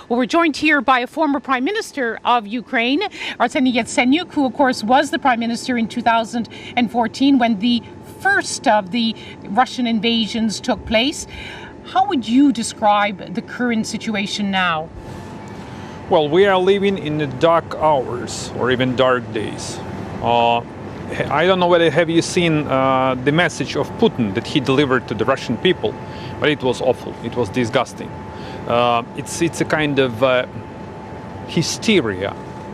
Well, we're joined here by a former Prime Minister of Ukraine, Arsenій Yaценюk, who, of course, was the Prime Minister in 2014 when the first of the Russian invasions took place. How would you describe the current situation now? Well, we are living in the dark hours or even dark days. I don't know whether have you seen the message of Putin that he delivered to the Russian people, but it was awful. It was disgusting. It's a kind of hysteria.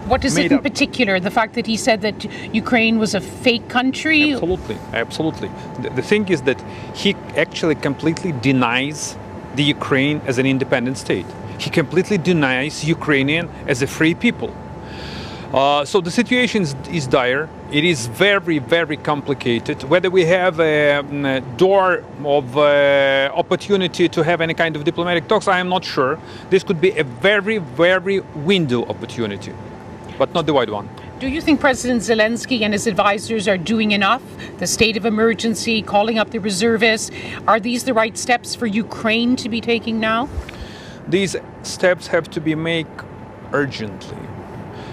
What is it in particular? The fact that he said that Ukraine was a fake country? Absolutely. The thing is that he actually completely denies the Ukraine as an independent state. He completely denies Ukrainian as a free people. So the situation is dire. It is very, very complicated. Whether we have a door of opportunity to have any kind of diplomatic talks, I am not sure. This could be a very, very window opportunity, but not the wide one. Do you think President Zelensky and his advisors are doing enough? The state of emergency, calling up the reservists, are these the right steps for Ukraine to be taking now? These steps have to be made urgently.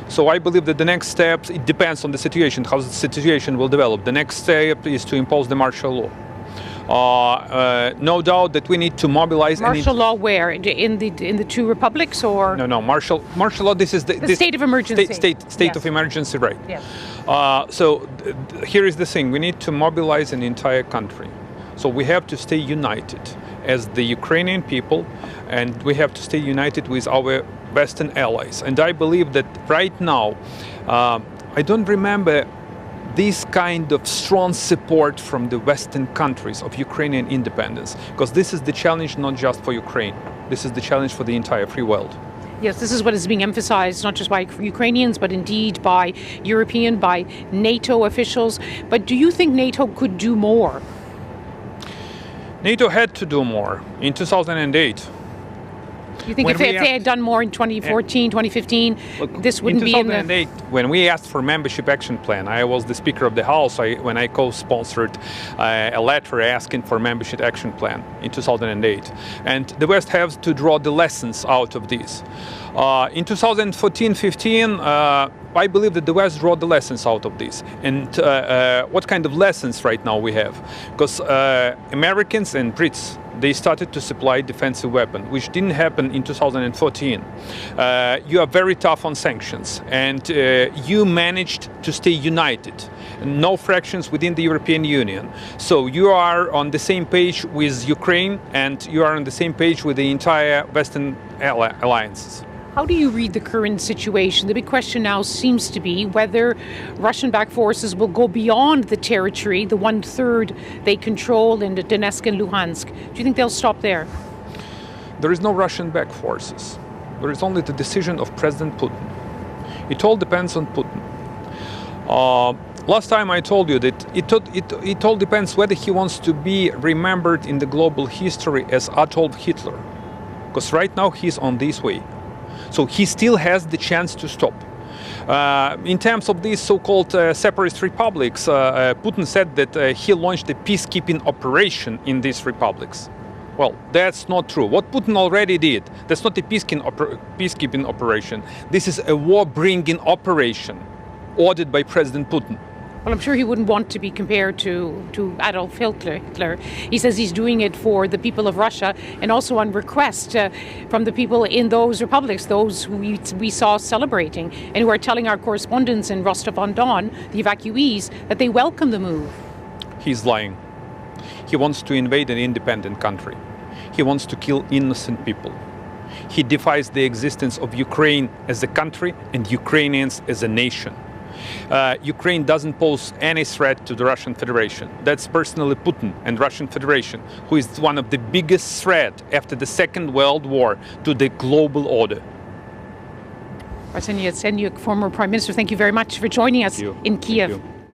So I believe that the next steps, it depends on the situation, how the situation will develop. The next step is to impose the martial law. No doubt that we need to mobilize martial law where in the two republics or no martial law. This is the state of emergency. State of emergency, right? Yes. So here is the thing: we need to mobilize an entire country. So we have to stay united as the Ukrainian people, and we have to stay united with our Western allies. And I believe that right now, I don't remember this kind of strong support from the Western countries of Ukrainian independence, because this is the challenge not just for Ukraine, this is the challenge for the entire free world. Yes, this is what is being emphasized, not just by Ukrainians, but indeed by European, by NATO officials. But do you think NATO could do more? NATO had to do more in 2008. You think if they had done more in 2014, 2015, this wouldn't be in the... In 2008, when we asked for membership action plan, I was the Speaker of the House when I co-sponsored a letter asking for membership action plan in 2008. And the West has to draw the lessons out of this. In 2014-15, I believe that the West draw the lessons out of this. And what kind of lessons right now we have? Because Americans and Brits, they started to supply defensive weapons, which didn't happen in 2014. You are very tough on sanctions, and you managed to stay united. No fractions within the European Union. So you are on the same page with Ukraine, and you are on the same page with the entire Western alliances. How do you read the current situation? The big question now seems to be whether Russian-backed forces will go beyond the territory, the 1/3 they control in Donetsk and Luhansk. Do you think they'll stop there? There is no Russian-backed forces. There is only the decision of President Putin. It all depends on Putin. Last time I told you that it all depends whether he wants to be remembered in the global history as Adolf Hitler. Because right now he's on this way. So he still has the chance to stop. In terms of these so-called separatist republics, Putin said that he launched a peacekeeping operation in these republics. Well, that's not true. What Putin already did, that's not a peacekeeping operation. This is a war-bringing operation ordered by President Putin. Well, I'm sure he wouldn't want to be compared to Adolf Hitler. He says he's doing it for the people of Russia and also on request from the people in those republics, those who we saw celebrating and who are telling our correspondents in Rostov-on-Don, the evacuees, that they welcome the move. He's lying. He wants to invade an independent country. He wants to kill innocent people. He defies the existence of Ukraine as a country and Ukrainians as a nation. Ukraine doesn't pose any threat to the Russian Federation. That's personally Putin and Russian Federation, who is one of the biggest threat after the Second World War to the global order. Arsenій Yaценюk, former Prime Minister, thank you very much for joining us in Kiev.